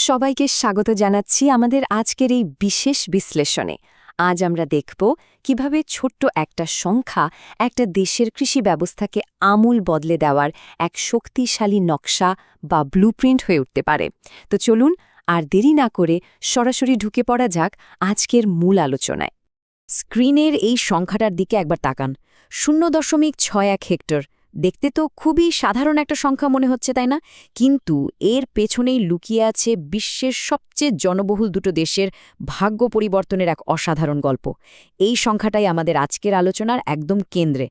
সবাইকে স্বাগত জানাচ্ছি আমাদের আজকের এই বিশেষ বিশ্লেষণে। আজ আমরা দেখব কিভাবে ছোট্ট একটা সংখ্যা একটা দেশের কৃষি ব্যবস্থাকে আমূল বদলে দেওয়ার এক শক্তিশালী নকশা বা ব্লুপ্রিন্ট হয়ে উঠতে পারে। তো চলুন আর দেরি না করে সরাসরি ঢুকে পড়া যাক আজকের মূল আলোচনায়। স্ক্রিনের এই সংখ্যাটার দিকে একবার তাকান। 0.61 হেক্টর। দেখতে তো খুবই সাধারণ একটা সংখ্যা মনে হচ্ছে, তাই না? কিন্তু এর পেছনেই লুকিয়ে আছে বিশ্বের সবচেয়ে জনবহুল দুটো দেশের ভাগ্য পরিবর্তনের এক অসাধারণ গল্প। এই সংখ্যাটাই আমাদের আজকের আলোচনার একদম কেন্দ্রে।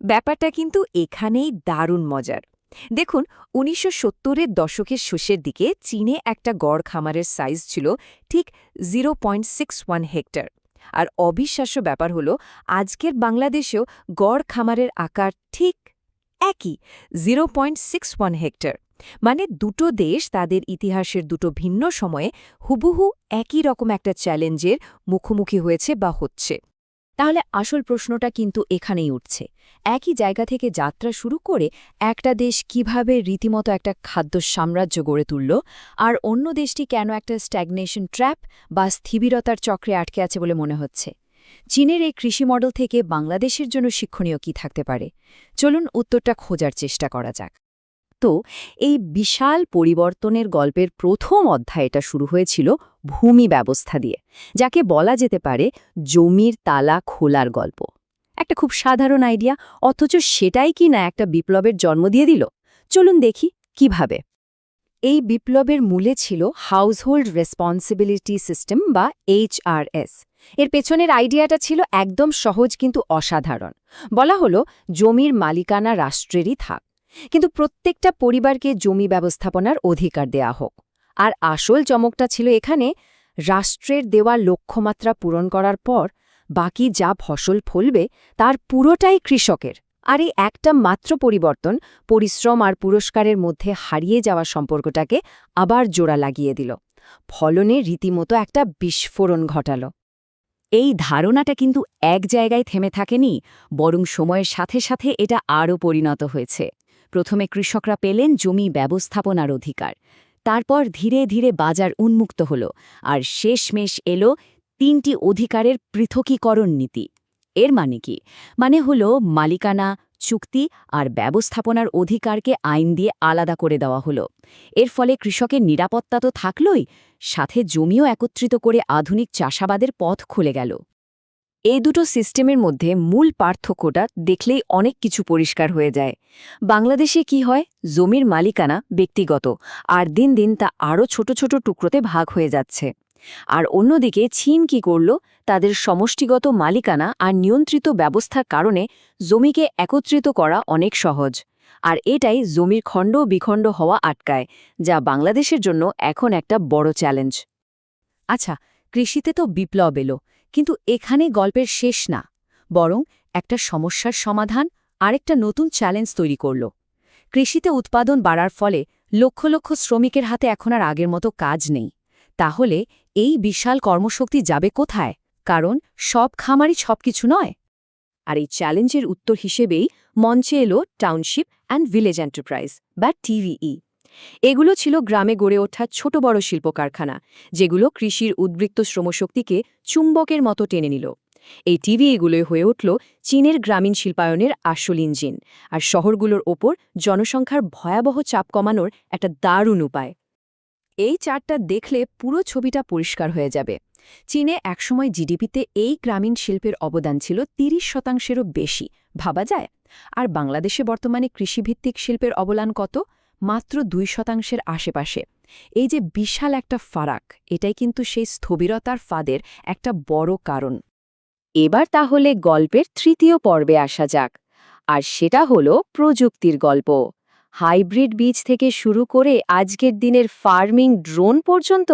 ব্যাপারটা কিন্তু এখানেই দারুণ মজার। দেখুন, ১৯৭০-এর দশকের শেষের দিকে চীনে একটা গড় খামারের সাইজ ছিল ঠিক 0.61 হেক্টর। আর অবিশ্বাস্য ব্যাপার হলো আজকের বাংলাদেশেও গড় খামারের আকার ঠিক একই, 0.61 হেক্টর। মানে দুটো দেশ তাদের ইতিহাসের দুটো ভিন্ন সময়ে হুবহু একই রকম একটা চ্যালেঞ্জের মুখোমুখি হয়েছে বা হচ্ছে। তাহলে আসল প্রশ্নটা কিন্তু এখানেই উঠছে। একই জায়গা থেকে যাত্রা শুরু করে একটা দেশ কিভাবে রীতিমতো একটা খাদ্য সাম্রাজ্য গড়ে তুলল, আর অন্য দেশটি কেন একটা স্ট্যাগনেশন ট্র্যাপ বা স্থিবিরতার চক্রে আটকে আছে বলে মনে হচ্ছে? চীনের এই কৃষি মডেল থেকে বাংলাদেশের জন্য শিক্ষণীয় কি থাকতে পারে? চলুন উত্তরটা খোঁজার চেষ্টা করা যাক। তো এই বিশাল পরিবর্তনের গল্পের প্রথম অধ্যায়টা শুরু হয়েছিল ভূমি ব্যবস্থা দিয়ে, যাকে বলা যেতে পারে জমির তালা খোলার গল্প। একটা খুব সাধারণ আইডিয়া, অথচ সেটাই কি না একটা বিপ্লবের জন্ম দিয়ে দিল। চলুন দেখি কিভাবে। এই বিপ্লবের মূলে ছিল হাউসহোল্ড রেসপন্সিবিলিটি সিস্টেম বা HRS। এর পেছনের আইডিয়াটা ছিল একদম সহজ কিন্তু অসাধারণ। বলা হলো জমির মালিকানা রাষ্ট্রেরই থাক, কিন্তু প্রত্যেকটা পরিবারকে জমি ব্যবস্থাপনার অধিকার দেয়া হোক। আর আসল চমকটা ছিল এখানে, রাষ্ট্রের দেওয়া লক্ষ্যমাত্রা পূরণ করার পর বাকি যা ফসল ফলবে তার পুরোটাই কৃষকের। আর এই একটা মাত্র পরিবর্তন পরিশ্রম আর পুরস্কারের মধ্যে হারিয়ে যাওয়া সম্পর্কটাকে আবার জোড়া লাগিয়ে দিল। ফলনে রীতিমতো একটা বিস্ফোরণ ঘটাল। এই ধারণাটা কিন্তু এক জায়গায় থেমে থাকেনি, বরং সময়ের সাথে সাথে এটা আরও পরিণত হয়েছে। প্রথমে কৃষকরা পেলেন জমি ব্যবস্থাপনার অধিকার, তারপর ধীরে ধীরে বাজার উন্মুক্ত হল, আর শেষমেশ এলো 3টি অধিকারের পৃথকীকরণ নীতি। এর মানে কি? মানে হলো মালিকানা, চুক্তি আর ব্যবস্থাপনার অধিকারকে আইন দিয়ে আলাদা করে দেওয়া হলো। এর ফলে কৃষকের নিরাপত্তা তো থাকলই, সাথে জমিও একত্রিত করে আধুনিক চাষাবাদের পথ খুলে গেল। এই দুটো সিস্টেমের মধ্যে মূল পার্থক্যটা দেখলেই অনেক কিছু পরিষ্কার হয়ে যায়। বাংলাদেশে কি হয়, জমির মালিকানা ব্যক্তিগত, আর দিন দিন তা আরও ছোট ছোট টুকরোতে ভাগ হয়ে যাচ্ছে। আর অন্যদিকে চীন কি করল, তাদের সমষ্টিগত মালিকানা আর নিয়ন্ত্রিত ব্যবস্থার কারণে জমিকে একত্রিত করা অনেক সহজ। আর এটাই জমির খণ্ড বিখণ্ড হওয়া আটকায়, যা বাংলাদেশের জন্য এখন একটা বড় চ্যালেঞ্জ। আচ্ছা, কৃষিতে তো বিপ্লব এলো, কিন্তু এখানে গল্পের শেষ না, বরং একটা সমস্যার সমাধান, আরেকটা নতুন চ্যালেঞ্জ তৈরি করল। কৃষিতে উৎপাদন বাড়ার ফলে লক্ষ লক্ষ শ্রমিকের হাতে এখন আর আগের মতো কাজ নেই। তাহলে এই বিশাল কর্মশক্তি যাবে কোথায়? কারণ সব খামারই সবকিছু নয়। আর এই চ্যালেঞ্জের উত্তর হিসেবেই মঞ্চে এলো টাউনশিপ অ্যান্ড ভিলেজ এন্টারপ্রাইজ বা TVE। এগুলো ছিল গ্রামে গড়ে ওঠা ছোট বড় শিল্প কারখানা, যেগুলো কৃষির উদ্বৃত্ত শ্রমশক্তিকে চুম্বকের মতো টেনে নিল। এই TVEগুলোই হয়ে উঠল চীনের গ্রামীণ শিল্পায়নের আসল ইঞ্জিন, আর শহরগুলোর ওপর জনসংখ্যার ভয়াবহ চাপ কমানোর একটা দারুণ উপায়। এই চার্টটা দেখলে পুরো ছবিটা পরিষ্কার হয়ে যাবে। চীনে একসময় জিডিপিতে এই গ্রামীণ শিল্পের অবদান ছিল 30%-এরও বেশি, ভাবা যায়? আর বাংলাদেশে বর্তমানে কৃষিভিত্তিক শিল্পের অবদান কত? মাত্র 2%-এর আশেপাশে। এই যে বিশাল একটা ফারাক, এটাই কিন্তু সেই স্থবিরতার ফাঁদের একটা বড় কারণ। এবার তাহলে গল্পের তৃতীয় পর্বে আসা যাক, আর সেটা হলো প্রযুক্তির গল্প। হাইব্রিড বীজ থেকে শুরু করে আজকের দিনের ফার্মিং ড্রোন পর্যন্ত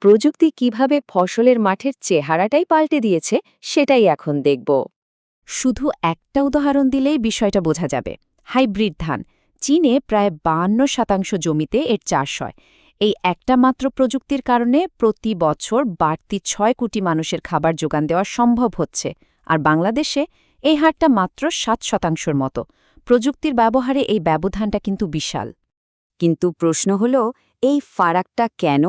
প্রযুক্তি কিভাবে ফসলের মাঠের চেহারাটাই পাল্টে দিয়েছে, সেটাই এখন দেখব। শুধু একটা উদাহরণ দিলেই বিষয়টা বোঝা যাবে। হাইব্রিড ধান চীনে প্রায় 52% জমিতে এর চাষ হয়। এই একটা মাত্র প্রযুক্তির কারণে প্রতি বছর বাড়তি 6 কোটি মানুষের খাবার যোগান দেওয়া সম্ভব হচ্ছে। আর বাংলাদেশে এই হারটা মাত্র 7%-এর মতো। প্রযুক্তির ব্যবহারে এই ব্যবধানটা কিন্তু বিশাল। কিন্তু প্রশ্ন হল, এই ফারাকটা কেন?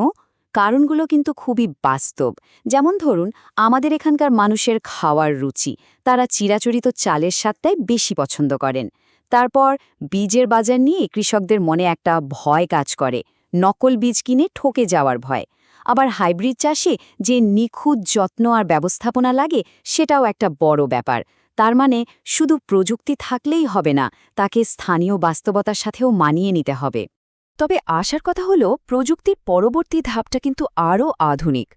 কারণগুলো কিন্তু খুবই বাস্তব। যেমন ধরুন, আমাদের এখানকার মানুষের খাওয়ার রুচি, তারা চিরাচরিত চালের স্বাদটাই বেশি পছন্দ করেন। তারপর বীজের বাজার নিয়ে কৃষকদের মনে একটা ভয় কাজ করে, নকল বীজ কিনে ঠকে যাওয়ার ভয়। আবার হাইব্রিড চাষে যে নিখুঁত যত্ন আর ব্যবস্থাপনা লাগে, সেটাও একটা বড় ব্যাপার। তার মানে শুধু প্রযুক্তি থাকলেই হবে না, তাকে স্থানীয় বাস্তবতার সাথেও মানিয়ে নিতে হবে। তবে আশার কথা হলো প্রযুক্তির পরবর্তী ধাপটা কিন্তু আরও আধুনিক।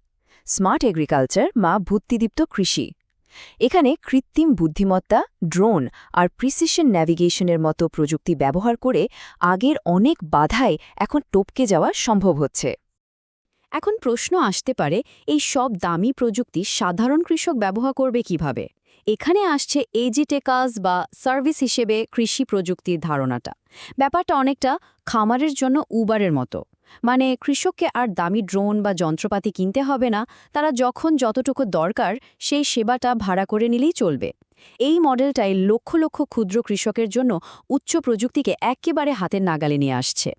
স্মার্ট এগ্রিকালচার বা বুদ্ধিদীপ্ত কৃষি। এখানে কৃত্রিম বুদ্ধিমত্তা, ড্রোন আর প্রিসিশন ন্যাভিগেশনের মতো প্রযুক্তি ব্যবহার করে আগের অনেক বাধাই এখন টপকে যাওয়া সম্ভব হচ্ছে। এখন প্রশ্ন আসতে পারে, এই সব দামি প্রযুক্তি সাধারণ কৃষক ব্যবহার করবে কিভাবে? এখানে আসছে এজিটেকাস বা সার্ভিস হিসেবে কৃষি প্রযুক্তির ধারণাটা। ব্যাপারটা অনেকটা খামারের জন্য উবারের মতো। মানে কৃষককে আর দামি ড্রোন বা যন্ত্রপাতি কিনতে হবে না, তারা যখন যতটুকু দরকার সেই সেবাটা ভাড়া করে নিলেই চলবে। এই মডেলটাই লক্ষ লক্ষ ক্ষুদ্র কৃষকের জন্য উচ্চ প্রযুক্তিকে একেবারে হাতের নাগালে নিয়ে আসছে।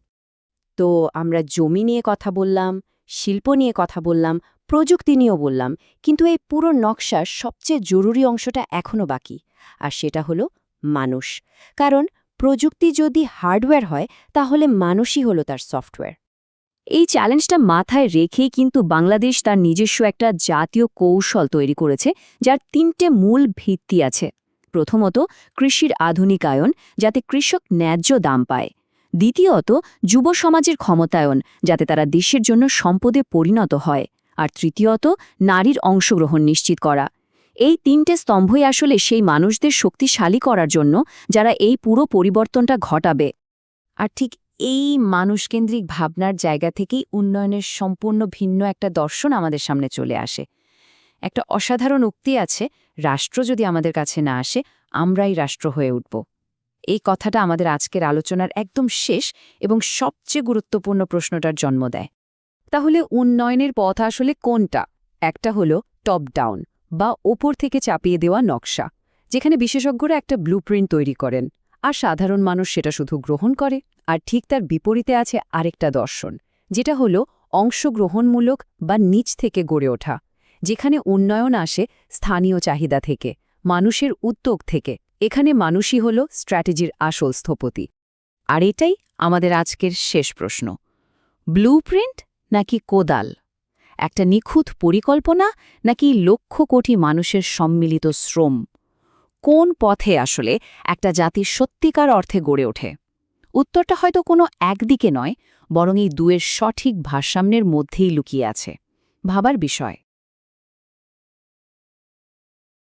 তো আমরা জমি নিয়ে কথা বললাম, শিল্প নিয়ে কথা বললাম, প্রযুক্তি নিয়েও বললাম, কিন্তু এই পুরো নকশার সবচেয়ে জরুরি অংশটা এখনও বাকি, আর সেটা হলো মানুষ। কারণ প্রযুক্তি যদি হার্ডওয়্যার হয়, তাহলে মানুষই হলো তার সফটওয়্যার। এই চ্যালেঞ্জটা মাথায় রেখেই কিন্তু বাংলাদেশ তার নিজস্ব একটা জাতীয় কৌশল তৈরি করেছে, যার 3টে মূল ভিত্তি আছে। প্রথমত, কৃষির আধুনিকায়ন, যাতে কৃষক ন্যায্য দাম পায়। দ্বিতীয়ত, যুব সমাজের ক্ষমতায়ন, যাতে তারা দেশের জন্য সম্পদে পরিণত হয়। আর তৃতীয়ত, নারীর অংশগ্রহণ নিশ্চিত করা। এই 3টে স্তম্ভই আসলে সেই মানুষদের শক্তিশালী করার জন্য, যারা এই পুরো পরিবর্তনটা ঘটাবে। আর ঠিক এই মানুষকেন্দ্রিক ভাবনার জায়গা থেকেই উন্নয়নের সম্পূর্ণ ভিন্ন একটা দর্শন আমাদের সামনে চলে আসে। একটা অসাধারণ উক্তি আছে, রাষ্ট্র যদি আমাদের কাছে না আসে, আমরাই রাষ্ট্র হয়ে উঠব। এই কথাটা আমাদের আজকের আলোচনার একদম শেষ এবং সবচেয়ে গুরুত্বপূর্ণ প্রশ্নটার জন্ম দেয়। তাহলে উন্নয়নের পথ আসলে কোনটা? একটা হলো টপ ডাউন বা ওপর থেকে চাপিয়ে দেওয়া নকশা, যেখানে বিশেষজ্ঞরা একটা ব্লুপ্রিন্ট তৈরি করেন আর সাধারণ মানুষ সেটা শুধু গ্রহণ করে। আর ঠিক তার বিপরীতে আছে আরেকটা দর্শন, যেটা হলো অংশগ্রহণমূলক বা নিচ থেকে গড়ে ওঠা, যেখানে উন্নয়ন আসে স্থানীয় চাহিদা থেকে, মানুষের উদ্যোগ থেকে। এখানে মানুষই হল স্ট্র্যাটেজির আসল স্থপতি। আর এটাই আমাদের আজকের শেষ প্রশ্ন। ব্লুপ্রিন্ট নাকি কোদাল? একটা নিখুঁত পরিকল্পনা নাকি লক্ষ কোটি মানুষের সম্মিলিত শ্রম? কোন পথে আসলে একটা জাতির সত্যিকার অর্থে গড়ে ওঠে? উত্তরটা হয়তো কোনো একদিকে নয়, বরং এই দুয়ের সঠিক ভারসাম্যের মধ্যেই লুকিয়ে আছে। ভাবার বিষয়।